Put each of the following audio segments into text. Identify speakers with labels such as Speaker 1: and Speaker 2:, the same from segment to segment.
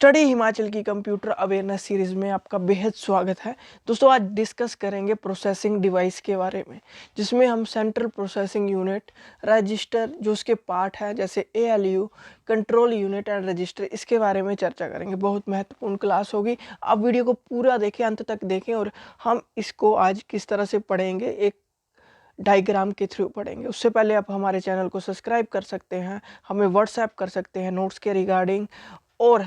Speaker 1: Study Himachal की computer awareness series में आपका बेहद स्वागत है। दोस्तों आज डिस्कस करेंगे प्रोसेसिंग डिवाइस के बारे में, जिसमें हम सेंट्रल प्रोसेसिंग यूनिट, रजिस्टर जो उसके पार्ट है जैसे ALU, control unit and register, इसके बारे में चर्चा करेंगे। बहुत महत्वपूर्ण क्लास होगी, आप वीडियो को पूरा देखें, अंत तक देखें और हम इसको आज किस तरह से पढ़ेंगे, एक डायग्राम के थ्रू पढ़ेंगे। उससे पहले आप हमारे चैनल को सब्सक्राइब कर सकते हैं, हमें व्हाट्सएप कर सकते हैं नोट्स के रिगार्डिंग, और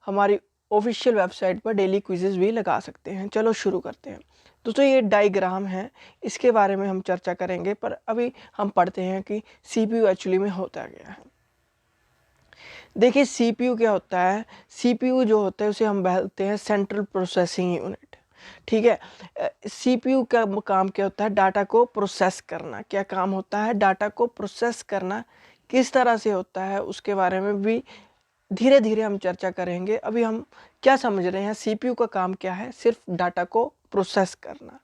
Speaker 1: हमारी ऑफिशियल वेबसाइट पर डेली क्विजेस भी लगा सकते हैं। चलो शुरू करते हैं। दोस्तों ये डायग्राम है, इसके बारे में हम चर्चा करेंगे, पर अभी हम पढ़ते हैं कि सीपीयू एक्चुअली में होता क्या है। देखिए सीपीयू क्या होता है। सीपीयू जो होता है उसे हम बोलते हैं सेंट्रल प्रोसेसिंग यूनिट। ठीक है, सीपीयू का काम क्या होता है? डाटा को प्रोसेस करना। क्या काम होता है? डाटा को प्रोसेस करना। किस तरह से होता है उसके बारे में भी धीरे धीरे हम चर्चा करेंगे। अभी हम क्या समझ रहे हैं, सीपीयू का काम क्या है? सिर्फ डाटा को प्रोसेस करना।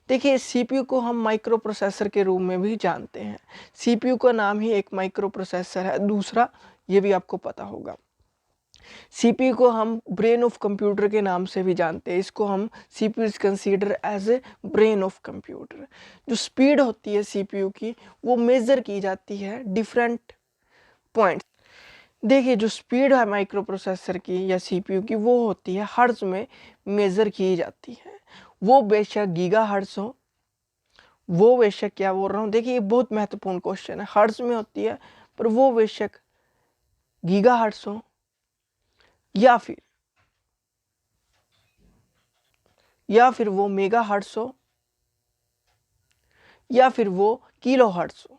Speaker 1: देखिए सीपीयू को हम माइक्रो प्रोसेसर के रूप में भी जानते हैं। सीपीयू का नाम ही एक माइक्रो प्रोसेसर है। दूसरा, ये भी आपको पता होगा, सीपीयू को हम ब्रेन ऑफ कंप्यूटर के नाम से भी जानते हैं। इसको हम CPU is consider as a brain of computer. जो स्पीड होती है सीपीयू की, वो मेजर की जाती है डिफरेंट पॉइंट्स। देखिए जो स्पीड है माइक्रो प्रोसेसर की या सीपीयू की, वो होती है हर्ट्ज में मेजर की जाती है। वो बेशक गीगा हर्ट्ज हो, वो बेशक क्या बोल रहा हूँ, देखिए ये बहुत महत्वपूर्ण क्वेश्चन है। हर्ट्ज में होती है, पर वो बेशक गीगा हर्ट्ज हो या फिर वो मेगा हर्ट्ज हो या फिर वो किलो हर्ट्ज हो।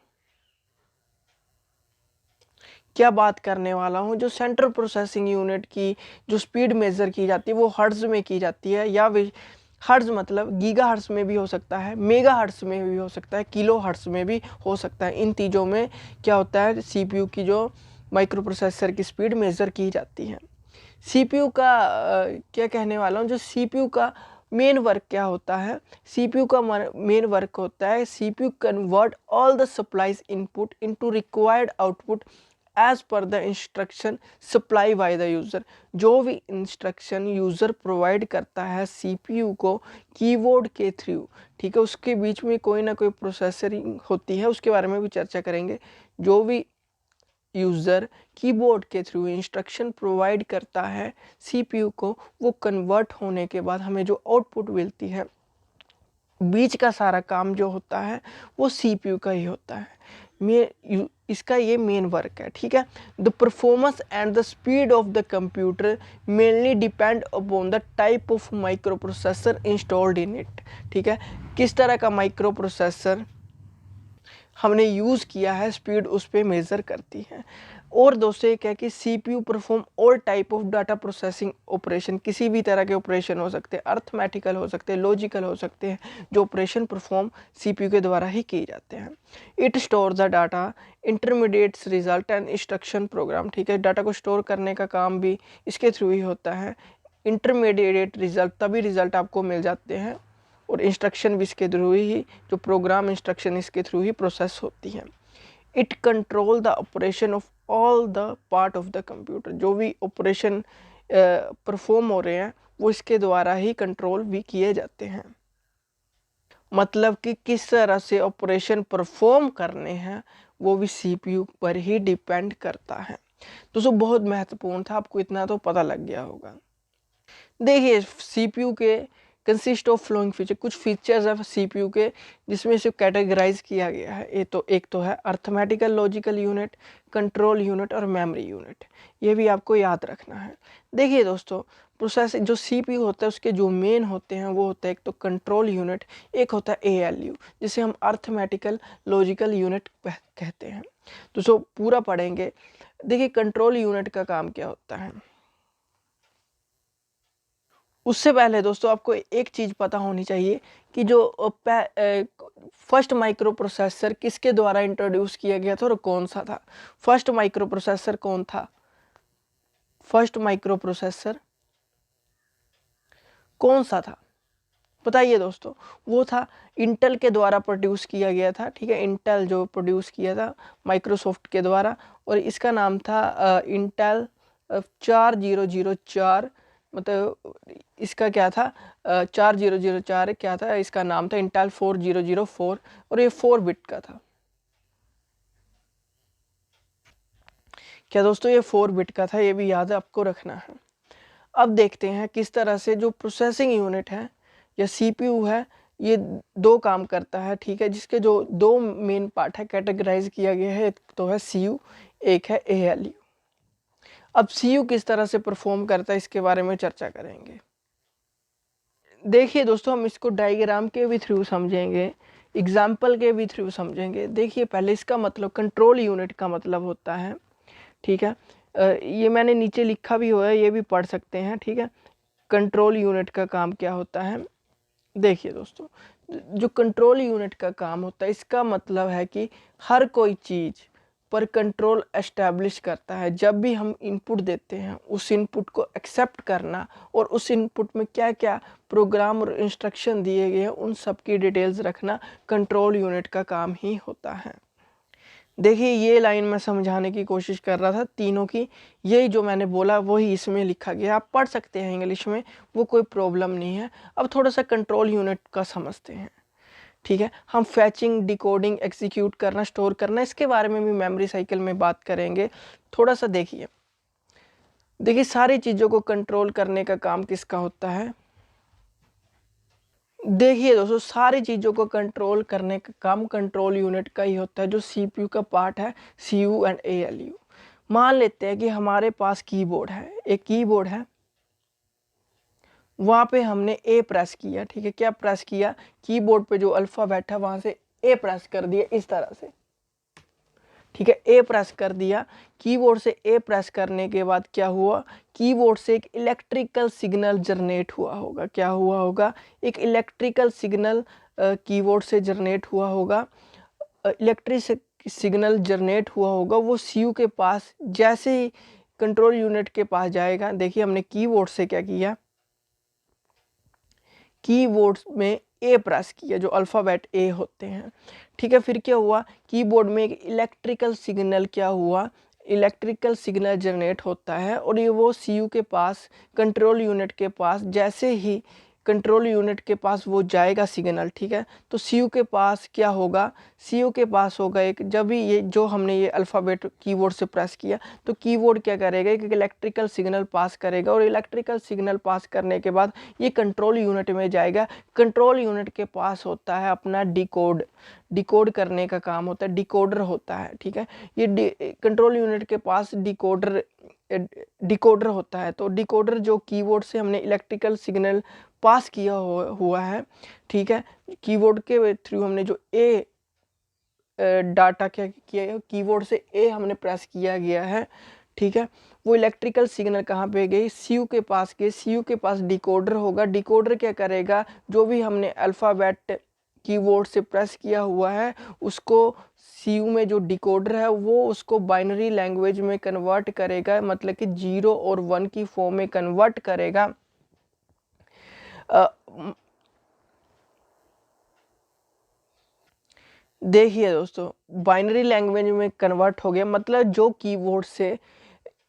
Speaker 1: क्या बात करने वाला हूँ, जो सेंट्रल प्रोसेसिंग यूनिट की जो स्पीड मेजर की जाती है वो हर्ट्ज में की जाती है, या हर्ट्ज मतलब गीगा हर्ट्ज में भी हो सकता है, मेगा हर्ट्ज में भी हो सकता है, किलो हर्ट्ज में भी हो सकता है। इन तीनों में क्या होता है, सीपीयू की जो माइक्रो प्रोसेसर की स्पीड मेजर की जाती है। सीपीयू का क्या कहने वाला हूँ, जो सीपीयू का मेन वर्क क्या होता है? सीपीयू का मेन वर्क होता है CPU convert all the supplies input into required output as per the instruction supply by the user. जो भी इंस्ट्रक्शन यूज़र प्रोवाइड करता है सीपीयू को कीबोर्ड के थ्रू, ठीक है, उसके बीच में कोई ना कोई प्रोसेसरिंग होती है, उसके बारे में भी चर्चा करेंगे। जो भी यूज़र कीबोर्ड के थ्रू इंस्ट्रक्शन प्रोवाइड करता है सीपीयू को, वो कन्वर्ट होने के बाद हमें जो आउटपुट मिलती है, बीच का सारा काम जो होता है वो सीपीयू का ही होता है। इसका ये मेन वर्क है। ठीक है, the performance and the speed of the computer mainly depend upon the type of micro processor installed in it. ठीक है, किस तरह का माइक्रो प्रोसेसर हमने यूज़ किया है, स्पीड उस पर मेज़र करती है। और दोस्तों एक है कि CPU perform all type of data processing operation. किसी भी तरह के ऑपरेशन हो सकते हैं, अर्थमेटिकल हो सकते हैं, लॉजिकल हो सकते हैं, जो ऑपरेशन परफॉर्म सीपीयू के द्वारा ही किए जाते हैं। It store the data, intermediates result and instruction program. ठीक है, डाटा को स्टोर करने का काम भी इसके थ्रू ही होता है। इंटरमीडिएट रिजल्ट, तभी रिजल्ट आपको मिल जाते हैं, और इंस्ट्रक्शन भी इसके थ्रू ही, जो प्रोग्राम इंस्ट्रक्शन इसके थ्रू ही प्रोसेस होती हैं। It control the operation of all the part of the computer. जो भी ऑपरेशन परफॉर्म हो रहे हैं वो इसके द्वारा ही कंट्रोल भी किए जाते हैं। मतलब कि किस तरह से ऑपरेशन परफॉर्म करने हैं वो भी सीपीयू पर ही डिपेंड करता है। दोस्तों बहुत महत्वपूर्ण था, आपको इतना तो पता लग गया होगा। देखिए सीपीयू के कंसिस्ट ऑफ फ्लोइंग फीचर, कुछ फीचर्स है सीपीयू के जिसमें से कैटेगराइज किया गया है। ये तो एक तो है arithmetical logical unit, control unit और मेमोरी यूनिट। ये भी आपको याद रखना है। देखिए दोस्तों, प्रोसेस जो सीपीयू होता है उसके जो मेन होते हैं वो होता है एक तो कंट्रोल यूनिट, एक होता है एएलयू जिसे हम अर्थमेटिकल लॉजिकल यूनिट कहते हैं। दोस्तों पूरा पढ़ेंगे। देखिए कंट्रोल यूनिट का काम क्या होता है, उससे पहले दोस्तों आपको एक चीज़ पता होनी चाहिए कि जो फर्स्ट माइक्रो प्रोसेसर किसके द्वारा इंट्रोड्यूस किया गया था और कौन सा था। फर्स्ट माइक्रो प्रोसेसर कौन था? फर्स्ट माइक्रो प्रोसेसर कौन सा था बताइए दोस्तों? वो था इंटेल के द्वारा प्रोड्यूस किया गया था। ठीक है, इंटेल जो प्रोड्यूस किया था माइक्रोसॉफ्ट के द्वारा, और इसका नाम था इंटेल 4004, मतलब इसका क्या था, 4004 क्या था, इसका नाम था इंटेल 4004 और ये 4 बिट का था। क्या दोस्तों, ये 4 बिट का था, ये भी याद आपको रखना है। अब देखते हैं किस तरह से जो प्रोसेसिंग यूनिट है या सीपीयू है, ये दो काम करता है, ठीक है, जिसके जो दो मेन पार्ट है कैटेगराइज किया गया है, एक तो है सीयू, एक है एएलयू। अब सीयू किस तरह से परफॉर्म करता है इसके बारे में चर्चा करेंगे। देखिए दोस्तों, हम इसको डायग्राम के भी थ्रू समझेंगे, एग्जाम्पल के भी थ्रू समझेंगे। देखिए पहले इसका मतलब कंट्रोल यूनिट का मतलब होता है, ठीक है, ये मैंने नीचे लिखा भी हुआ है, ये भी पढ़ सकते हैं, ठीक है। कंट्रोल यूनिट का काम क्या होता है, देखिए दोस्तों, जो कंट्रोल यूनिट का काम होता है इसका मतलब है कि हर कोई चीज़ पर कंट्रोल एस्टैब्लिश करता है। जब भी हम इनपुट देते हैं उस इनपुट को एक्सेप्ट करना और उस इनपुट में क्या क्या प्रोग्राम और इंस्ट्रक्शन दिए गए हैं उन सब की डिटेल्स रखना कंट्रोल यूनिट का काम ही होता है। देखिए ये लाइन मैं समझाने की कोशिश कर रहा था तीनों की, यही जो मैंने बोला वही इसमें लिखा गया, आप पढ़ सकते हैं इंग्लिश में, वो कोई प्रॉब्लम नहीं है। अब थोड़ा सा कंट्रोल यूनिट का समझते हैं, ठीक है। हम फैचिंग, डिकोडिंग, एग्जीक्यूट करना, स्टोर करना, इसके बारे में भी मेमोरी साइकिल में बात करेंगे। थोड़ा सा देखिए, देखिए सारी चीज़ों को कंट्रोल करने का काम किसका होता है। देखिए दोस्तों, सारी चीज़ों को कंट्रोल करने का काम कंट्रोल यूनिट का ही होता है, जो सीपीयू का पार्ट है, सीयू एंड एएलयू। मान लेते हैं कि हमारे पास कीबोर्ड है, एक कीबोर्ड है, वहाँ पे हमने ए प्रेस किया, ठीक है, क्या प्रेस किया, कीबोर्ड पे जो अल्फ़ाबेट है वहाँ से ए प्रेस कर दिया इस तरह से, ठीक है, ए प्रेस कर दिया। कीबोर्ड से ए प्रेस करने के बाद क्या हुआ, कीबोर्ड से एक इलेक्ट्रिकल सिग्नल जनरेट हुआ होगा, क्या हुआ होगा, एक इलेक्ट्रिकल सिग्नल कीबोर्ड से जनरेट हुआ होगा। इलेक्ट्रिक सिग्नल जनरेट हुआ होगा, वो सीयू के पास जैसे ही कंट्रोल यूनिट के पास जाएगा। देखिए हमने कीबोर्ड से क्या किया, कीबोर्ड में ए प्रेस किया, जो अल्फ़ाबेट ए होते हैं, ठीक है। फिर क्या हुआ, कीबोर्ड में एक इलेक्ट्रिकल सिग्नल क्या हुआ, इलेक्ट्रिकल सिग्नल जनरेट होता है और ये वो सीयू के पास, कंट्रोल यूनिट के पास, जैसे ही कंट्रोल यूनिट के पास वो जाएगा सिग्नल, ठीक है, तो सीयू के पास क्या होगा, सीयू के पास होगा एक, जब भी ये जो हमने ये अल्फ़ाबेट कीबोर्ड से प्रेस किया तो कीबोर्ड क्या करेगा, एक इलेक्ट्रिकल सिग्नल पास करेगा और इलेक्ट्रिकल सिग्नल पास करने के बाद ये कंट्रोल यूनिट में जाएगा। कंट्रोल यूनिट के पास होता है अपना डिकोड, डिकोड करने का काम होता है, डिकोडर होता है, ठीक है। ये कंट्रोल यूनिट के पास डिकोडर होता है, तो डिकोडर जो कीबोर्ड से हमने इलेक्ट्रिकल सिग्नल पास किया हुआ है, ठीक है, कीबोर्ड के थ्रू हमने जो ए डाटा क्या किया है, कीबोर्ड से ए हमने प्रेस किया गया है, ठीक है, वो इलेक्ट्रिकल सिग्नल कहाँ पे गई, सीयू के पास गई। सीयू के पास डिकोडर होगा, डिकोडर क्या करेगा, जो भी हमने अल्फ़ाबेट कीबोर्ड से प्रेस किया हुआ है उसको सीयू में जो डिकोडर है वो उसको बाइनरी लैंग्वेज में कन्वर्ट करेगा, मतलब कि 0 और 1 की फॉर्म में कन्वर्ट करेगा। देखिए दोस्तों, बाइनरी लैंग्वेज में कन्वर्ट हो गया, मतलब जो कीबोर्ड से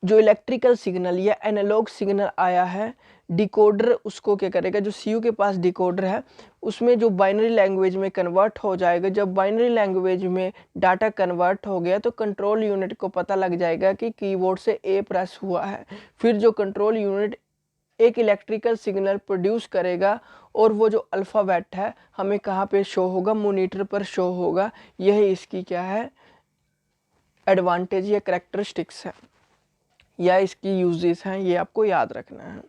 Speaker 1: जो इलेक्ट्रिकल सिग्नल या एनालॉग सिग्नल आया है, डिकोडर उसको क्या करेगा, जो सीयू के पास डिकोडर है उसमें जो बाइनरी लैंग्वेज में कन्वर्ट हो जाएगा। जब बाइनरी लैंग्वेज में डाटा कन्वर्ट हो गया तो कंट्रोल यूनिट को पता लग जाएगा कि कीबोर्ड से ए प्रेस हुआ है। फिर जो कंट्रोल यूनिट एक इलेक्ट्रिकल सिग्नल प्रोड्यूस करेगा और वो जो अल्फ़ाबेट है हमें कहाँ पे शो होगा, मॉनिटर पर शो होगा। यही इसकी क्या है, एडवांटेज या कैरेक्टरिस्टिक्स है या इसकी यूजेस हैं, ये आपको याद रखना है।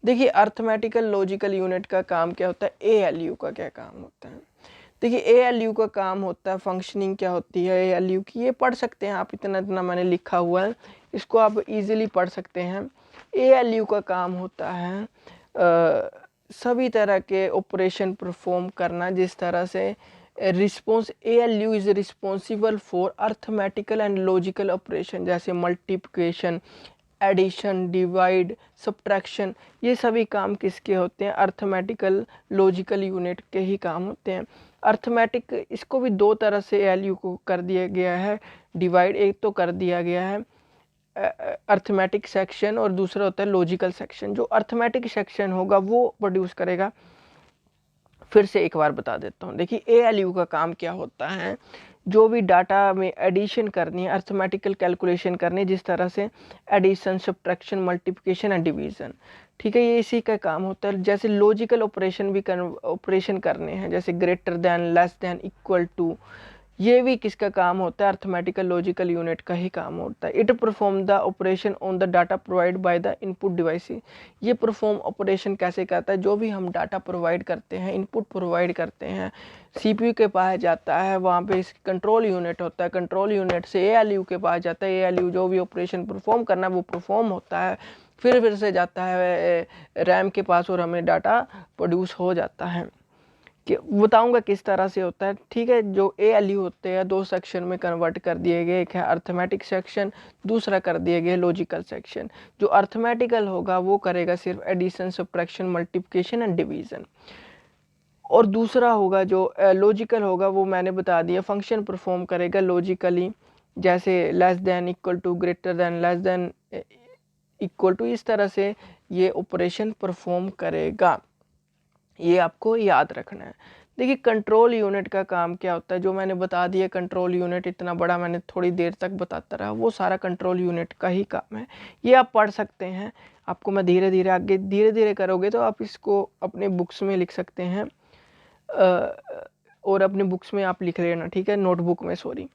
Speaker 1: देखिए अर्थमेटिकल लॉजिकल यूनिट का काम क्या होता है, एएलयू का क्या काम होता है। देखिए एएलयू का काम होता है, फंक्शनिंग क्या होती है एएलयू की, ये पढ़ सकते हैं आप, इतना इतना मैंने लिखा हुआ है, इसको आप इजीली पढ़ सकते हैं। एएलयू का काम होता है सभी तरह के ऑपरेशन परफॉर्म करना, जिस तरह से response, ALU is responsible for arithmetical and logical operation, जैसे मल्टीप्लिकेशन, एडिशन, डिवाइड, सब्ट्रैक्शन, ये सभी काम किसके होते हैं, अर्थमेटिकल लॉजिकल यूनिट के ही काम होते हैं। अर्थमेटिक, इसको भी दो तरह से एएलयू को कर दिया गया है डिवाइड, एक तो कर दिया गया है अर्थमेटिक सेक्शन और दूसरा होता है लॉजिकल सेक्शन। जो अर्थमेटिक सेक्शन होगा वो प्रोड्यूस करेगा, फिर से एक बार बता देता हूँ। देखिए ALU का काम क्या होता है, जो भी डाटा में एडिशन करनी है, अर्थमेटिकल कैलकुलेशन करनी है, जिस तरह से addition, subtraction, multiplication and division, ठीक है, ये इसी का काम होता है। जैसे लॉजिकल ऑपरेशन भी ऑपरेशन करने हैं, जैसे greater than, less than, equal to, ये भी किसका काम होता है, अर्थमेटिकल लॉजिकल यूनिट का ही काम होता है। It perform the operation on the data provide by the input device. ये परफॉर्म ऑपरेशन कैसे करता है, जो भी हम डाटा प्रोवाइड करते हैं, इनपुट प्रोवाइड करते हैं, CPU के पास जाता है, वहाँ पे कंट्रोल यूनिट होता है, कंट्रोल यूनिट से ALU के पास जाता है, ALU जो भी ऑपरेशन परफॉर्म करना है वो परफॉर्म होता है, फिर से जाता है रैम के पास और हमें डाटा प्रोड्यूस हो जाता है। कि बताऊंगा किस तरह से होता है, ठीक है। जो ALU होते हैं दो सेक्शन में कन्वर्ट कर दिए गए, एक है अर्थमेटिक सेक्शन, दूसरा कर दिए गए लॉजिकल सेक्शन। जो अर्थमेटिकल होगा वो करेगा सिर्फ addition, subtraction, multiplication and division, और दूसरा होगा जो लॉजिकल होगा वो मैंने बता दिया, फंक्शन परफॉर्म करेगा लॉजिकली, जैसे less than, equal to, greater than, less than, equal to, इस तरह से ये ऑपरेशन परफॉर्म करेगा। ये आपको याद रखना है। देखिए कंट्रोल यूनिट का काम क्या होता है, जो मैंने बता दिया, कंट्रोल यूनिट इतना बड़ा मैंने थोड़ी देर तक बताता रहा, वो सारा कंट्रोल यूनिट का ही काम है। ये आप पढ़ सकते हैं, आपको मैं धीरे धीरे आगे, धीरे धीरे करोगे तो आप इसको अपने बुक्स में लिख सकते हैं, और अपने बुक्स में आप लिख लेना, ठीक है, नोटबुक में, सॉरी।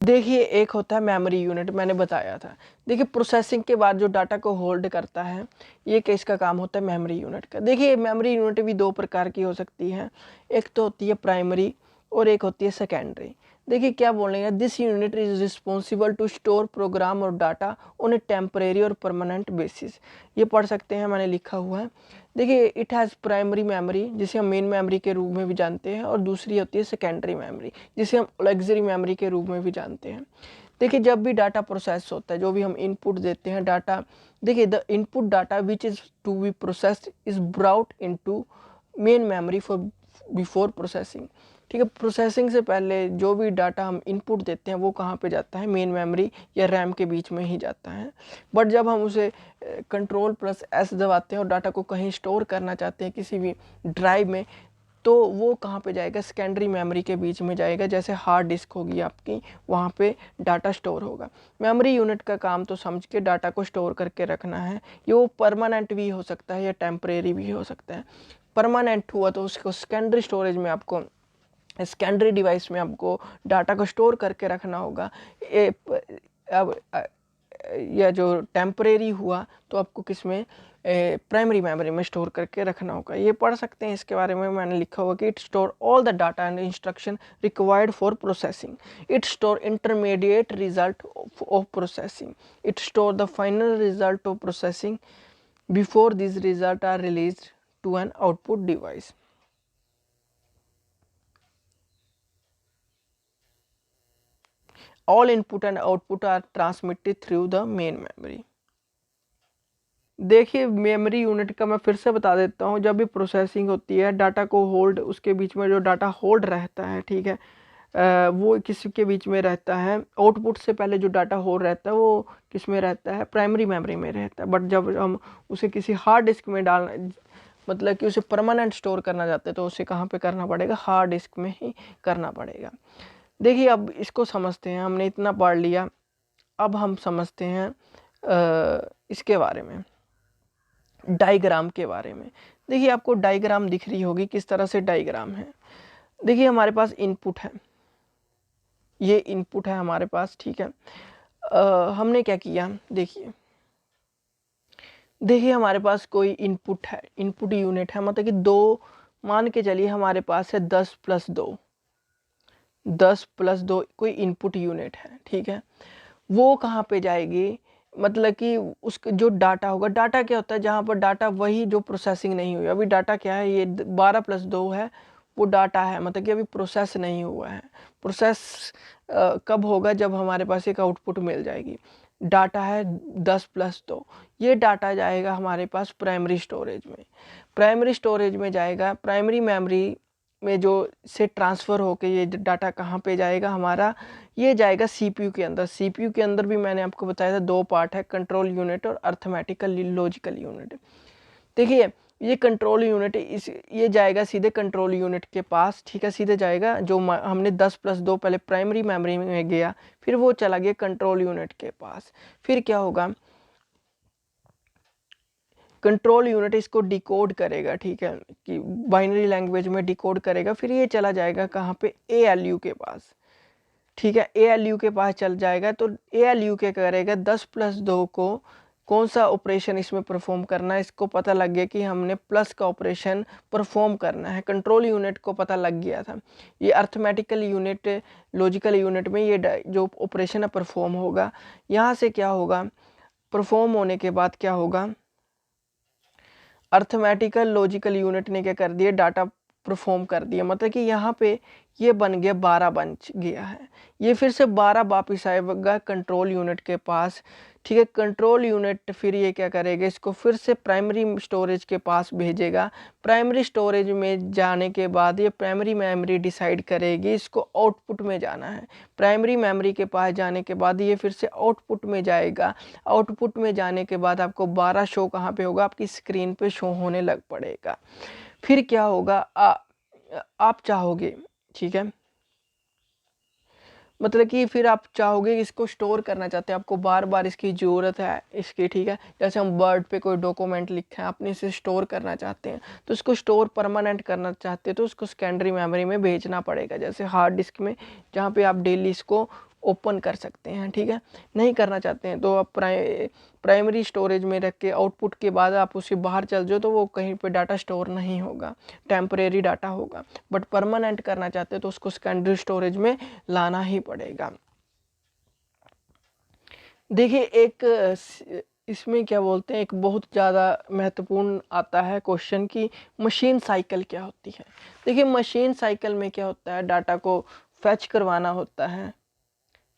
Speaker 1: देखिए एक होता है मेमोरी यूनिट, मैंने बताया था। देखिए प्रोसेसिंग के बाद जो डाटा को होल्ड करता है, ये किसका काम होता है, मेमोरी यूनिट का। देखिए मेमोरी यूनिट भी दो प्रकार की हो सकती है, एक तो होती है प्राइमरी और एक होती है सेकेंडरी। देखिए क्या बोल रहे हैं, this unit is responsible to store program और डाटा ऑन ए टेम्परेरी और परमानेंट बेसिस। ये पढ़ सकते हैं, मैंने लिखा हुआ है। देखिए इट हैज़ प्राइमरी मेमोरी, जिसे हम मेन मेमोरी के रूप में भी जानते हैं, और दूसरी होती है सेकेंडरी मेमोरी, जिसे हम ऑक्सिलरी मेमोरी के रूप में भी जानते हैं। देखिए जब भी डाटा प्रोसेस होता है, जो भी हम इनपुट देते हैं डाटा, देखिए the input data which is to be processed is brought into main memory for before processing. ठीक है, प्रोसेसिंग से पहले जो भी डाटा हम इनपुट देते हैं वो कहाँ पे जाता है, मेन मेमोरी या रैम के बीच में ही जाता है। बट जब हम उसे Ctrl+S दबाते हैं और डाटा को कहीं स्टोर करना चाहते हैं किसी भी ड्राइव में, तो वो कहाँ पे जाएगा, सेकेंडरी मेमोरी के बीच में जाएगा। जैसे हार्ड डिस्क होगी आपकी, वहाँ पे डाटा स्टोर होगा। मेमोरी यूनिट का काम तो समझ के डाटा को स्टोर करके रखना है। ये वो परमानेंट भी हो सकता है या टेम्परेरी भी हो सकता है। परमानेंट हुआ तो उसको सेकेंडरी स्टोरेज में, आपको सेकेंडरी डिवाइस में आपको डाटा को स्टोर करके रखना होगा। अब या जो टेम्परेरी हुआ तो आपको किस में, प्राइमरी मेमोरी में स्टोर करके रखना होगा। ये पढ़ सकते हैं, इसके बारे में मैंने लिखा हुआ कि it store all the data and instruction required for processing, it store intermediate result of processing, it store the final result of processing before this result are released to an output device. All input and output are transmitted through the main memory। देखिए memory unit का मैं फिर से बता देता हूँ। जब भी प्रोसेसिंग होती है, डाटा को होल्ड, उसके बीच में जो डाटा होल्ड रहता है, ठीक है, वो किस के बीच में रहता है, आउटपुट से पहले जो डाटा होल्ड रहता है वो किस में रहता है, प्राइमरी मेमोरी में रहता है। बट जब हम उसे किसी हार्ड डिस्क में डालना, मतलब कि उसे परमानेंट स्टोर करना चाहते हैं, तो उसे कहाँ पे करना पड़ेगा, हार्ड डिस्क में ही करना पड़ेगा। देखिए अब इसको समझते हैं, हमने इतना पढ़ लिया, अब हम समझते हैं इसके बारे में, डायग्राम के बारे में। देखिए आपको डायग्राम दिख रही होगी, किस तरह से डायग्राम है। देखिए हमारे पास इनपुट है, ये इनपुट है हमारे पास, ठीक है। हमने क्या किया, देखिए देखिए हमारे पास कोई इनपुट है, इनपुट यूनिट है, मतलब कि दो, मान के चलिए हमारे पास है 10+2, 10+2 कोई इनपुट यूनिट है, ठीक है। वो कहाँ पे जाएगी, मतलब कि उसका जो डाटा होगा, डाटा क्या होता है, जहाँ पर डाटा वही जो प्रोसेसिंग नहीं हुई, अभी डाटा क्या है, ये 12+2 है, वो डाटा है, मतलब कि अभी प्रोसेस नहीं हुआ है। प्रोसेस कब होगा, जब हमारे पास एक आउटपुट मिल जाएगी। डाटा है 10+2, ये डाटा जाएगा हमारे पास प्राइमरी स्टोरेज में, प्राइमरी स्टोरेज में जाएगा। प्राइमरी मेमोरी में जो से ट्रांसफ़र होके ये डाटा कहाँ पे जाएगा हमारा, ये जाएगा सीपीयू के अंदर। सीपीयू के अंदर भी मैंने आपको बताया था 2 पार्ट है, कंट्रोल यूनिट और अर्थमेटिकल लॉजिकल यूनिट। देखिए ये कंट्रोल यूनिट इस ये जाएगा सीधे कंट्रोल यूनिट के पास, ठीक है, सीधे जाएगा। जो हमने 10+2 पहले प्राइमरी मेमोरी में गया, फिर वो चला गया कंट्रोल यूनिट के पास। फिर क्या होगा, कंट्रोल यूनिट इसको डिकोड करेगा, ठीक है, कि बाइनरी लैंग्वेज में डिकोड करेगा। फिर ये चला जाएगा कहाँ पे, एएलयू के पास, ठीक है, एएलयू के पास चल जाएगा। तो एएलयू क्या करेगा, 10+2 को कौन सा ऑपरेशन इसमें परफॉर्म करना है, इसको पता लग गया कि हमने प्लस का ऑपरेशन परफॉर्म करना है। कंट्रोल यूनिट को पता लग गया था। ये अर्थमेटिकल यूनिट लॉजिकल यूनिट में ये जो ऑपरेशन है परफॉर्म होगा। यहाँ से क्या होगा, परफॉर्म होने के बाद क्या होगा, अर्थमेटिकल लॉजिकल यूनिट ने क्या कर दिया, डाटा परफॉर्म कर दिया। मतलब कि यहाँ पे ये बन गया 12 बन गया है। ये फिर से 12 वापिस आएगा कंट्रोल यूनिट के पास, ठीक है। कंट्रोल यूनिट फिर ये क्या करेगा, इसको फिर से प्राइमरी स्टोरेज के पास भेजेगा। प्राइमरी स्टोरेज में जाने के बाद ये प्राइमरी मेमोरी डिसाइड करेगी इसको आउटपुट में जाना है। प्राइमरी मेमोरी के पास जाने के बाद ये फिर से आउटपुट में जाएगा। आउटपुट में जाने के बाद आपको 12 शो कहाँ पे होगा, आपकी स्क्रीन पे शो होने लग पड़ेगा। फिर क्या होगा, आप चाहोगे, ठीक है, मतलब कि फिर आप चाहोगे इसको स्टोर करना चाहते हैं, आपको बार बार इसकी ज़रूरत है इसकी, ठीक है। जैसे हम वर्ड पे कोई डॉक्यूमेंट लिखे हैं, आपने इसे स्टोर करना चाहते हैं, तो इसको स्टोर परमानेंट करना चाहते हैं तो उसको सेकेंडरी मेमोरी में भेजना पड़ेगा, जैसे हार्ड डिस्क में, जहाँ पे आप डेली इसको ओपन कर सकते हैं, ठीक है। नहीं करना चाहते हैं तो आप प्राइमरी स्टोरेज में रख के आउटपुट के बाद आप उसे बाहर चल जाओ तो वो कहीं पे डाटा स्टोर नहीं होगा, टेम्परेरी डाटा होगा। बट परमानेंट करना चाहते हैं तो उसको सेकेंडरी स्टोरेज में लाना ही पड़ेगा। देखिए एक इसमें क्या बोलते हैं, एक बहुत ज़्यादा महत्वपूर्ण आता है क्वेश्चन की मशीन साइकिल क्या होती है। देखिए मशीन साइकिल में क्या होता है, डाटा को फैच करवाना होता है,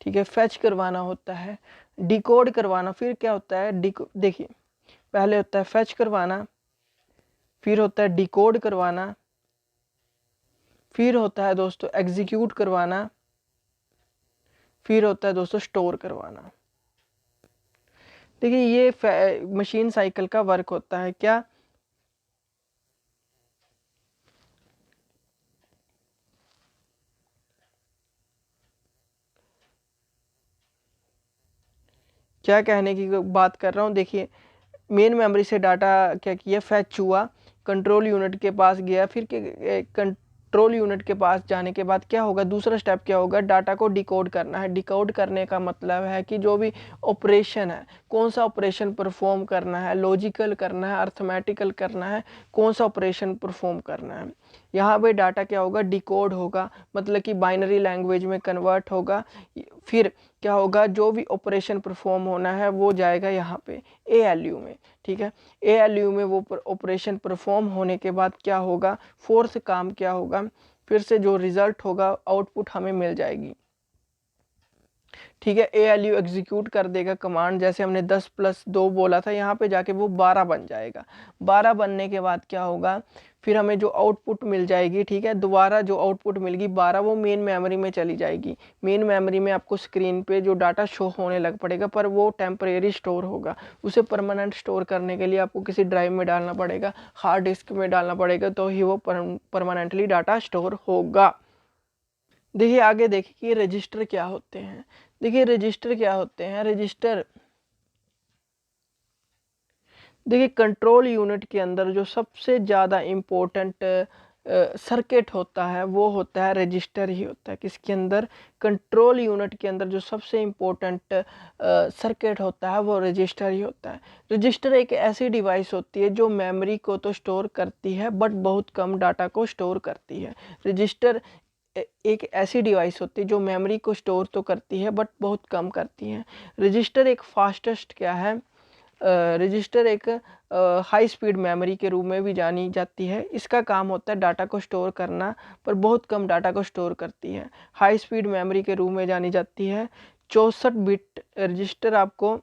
Speaker 1: ठीक है, फैच करवाना होता है, डिकोड करवाना, फिर क्या होता है देखिए पहले होता है फैच करवाना, फिर होता है डिकोड करवाना, फिर होता है दोस्तों एग्जीक्यूट करवाना, फिर होता है दोस्तों स्टोर करवाना। देखिए ये मशीन साइकिल का वर्क होता है। क्या क्या कहने की बात कर रहा हूँ, देखिए मेन मेमोरी से डाटा क्या किया, फैच हुआ, कंट्रोल यूनिट के पास गया, फिर कंट्रोल यूनिट के पास जाने के बाद क्या होगा, दूसरा स्टेप क्या होगा, डाटा को डिकोड करना है। डिकोड करने का मतलब है कि जो भी ऑपरेशन है, कौन सा ऑपरेशन परफॉर्म करना है, लॉजिकल करना है, अर्थमेटिकल करना है, कौन सा ऑपरेशन परफॉर्म करना है। यहाँ पे डाटा क्या होगा, डिकोड होगा, मतलब कि बाइनरी लैंग्वेज में कन्वर्ट होगा। फिर क्या होगा, जो भी ऑपरेशन परफॉर्म होना है वो जाएगा यहाँ पे एएलयू में, ठीक है। एएलयू में वो ऑपरेशन परफॉर्म होने के बाद क्या होगा, फोर्थ काम क्या होगा, फिर से जो रिजल्ट होगा आउटपुट हमें मिल जाएगी, ठीक है। एएलयू एग्जीक्यूट कर देगा कमांड, जैसे हमने 10+2 बोला था, यहाँ पे जाके वो 12 बन जाएगा। 12 बनने के बाद क्या होगा, फिर हमें जो आउटपुट मिल जाएगी, ठीक है, दोबारा जो आउटपुट मिलेगी 12 वो मेन मेमोरी में चली जाएगी। मेन मेमोरी में आपको स्क्रीन पे जो डाटा शो होने लग पड़ेगा, पर वो टेम्परेरी स्टोर होगा। उसे परमानेंट स्टोर करने के लिए आपको किसी ड्राइव में डालना पड़ेगा, हार्ड डिस्क में डालना पड़ेगा, तो ही वो परमानेंटली डाटा स्टोर होगा। देखिए आगे देखिए कि रजिस्टर क्या होते हैं। देखिए रजिस्टर क्या होते हैं, रजिस्टर देखिए कंट्रोल यूनिट के अंदर जो सबसे ज़्यादा इम्पोर्टेंट सर्किट होता है वो होता है रजिस्टर ही होता है। किसके अंदर, कंट्रोल यूनिट के अंदर जो सबसे इम्पोर्टेंट सर्किट होता है वो रजिस्टर ही होता है। रजिस्टर एक ऐसी डिवाइस होती है जो मेमोरी को तो स्टोर करती है बट बहुत कम डाटा को स्टोर करती है। रजिस्टर एक ऐसी डिवाइस होती है जो मेमोरी को स्टोर तो करती है बट बहुत कम करती है। रजिस्टर एक फास्टेस्ट क्या है, रजिस्टर एक हाई स्पीड मेमोरी के रूप में भी जानी जाती है। इसका काम होता है डाटा को स्टोर करना, पर बहुत कम डाटा को स्टोर करती है। हाई स्पीड मेमोरी के रूप में जानी जाती है। 64 बिट रजिस्टर आपको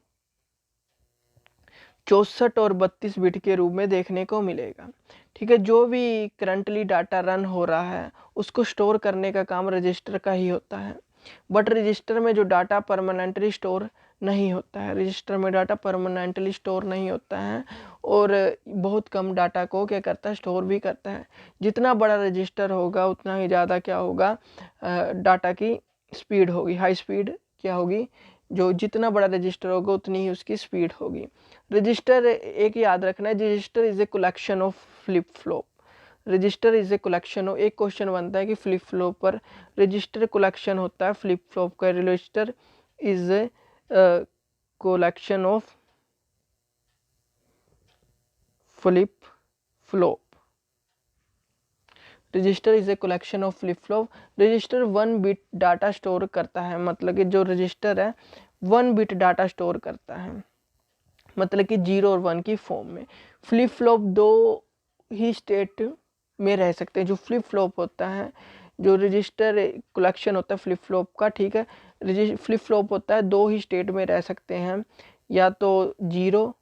Speaker 1: 64 और 32 बिट के रूप में देखने को मिलेगा, ठीक है। जो भी करंटली डाटा रन हो रहा है उसको स्टोर करने का काम रजिस्टर का ही होता है। बट रजिस्टर में जो डाटा परमानेंटली स्टोर नहीं होता है, रजिस्टर में डाटा परमानेंटली स्टोर नहीं होता है और बहुत कम डाटा को क्या करता है, स्टोर भी करता है। जितना बड़ा रजिस्टर होगा उतना ही ज़्यादा क्या होगा, डाटा की स्पीड होगी, हाई स्पीड क्या होगी, जो जितना बड़ा रजिस्टर होगा उतनी ही उसकी स्पीड होगी। रजिस्टर एक याद रखना है, register is a collection of flip flop. Register is a collection of, एक क्वेश्चन बनता है कि फ्लिप फ्लॉप पर रजिस्टर कलेक्शन होता है फ्लिप फ्लॉप का। Register is a collection of flip flop. Register is a collection of flip flop. Register 1 bit data store करता है, मतलब कि जो रजिस्टर है 1 बिट डाटा स्टोर करता है, मतलब कि 0 और 1 की फॉर्म में। फ्लिप फ्लॉप 2 ही स्टेट में रह सकते हैं। जो फ्लिप फ्लॉप होता है, जो रजिस्टर कलेक्शन होता है फ्लिप फ्लॉप का, ठीक है, फ्लिप फ्लॉप होता है 2 ही स्टेट में रह सकते हैं, या तो 0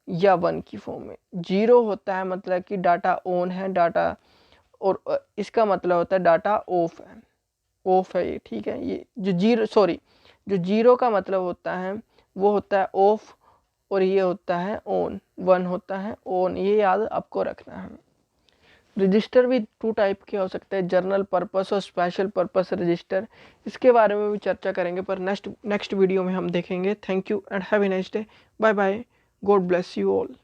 Speaker 1: या 1 की फॉर्म में। 0 होता है मतलब कि डाटा ऑन है, डाटा, और इसका मतलब होता है डाटा ऑफ है, ऑफ है ये, ठीक है। ये जो जो 0 का मतलब होता है वो होता है ऑफ, और ये होता है ऑन, 1 होता है ऑन, ये याद आपको रखना है। रजिस्टर भी 2 टाइप के हो सकते हैं, जनरल पर्पस और स्पेशल पर्पस रजिस्टर। इसके बारे में भी चर्चा करेंगे पर नेक्स्ट वीडियो में हम देखेंगे। Thank you and have a nice day. Bye bye. God bless you all.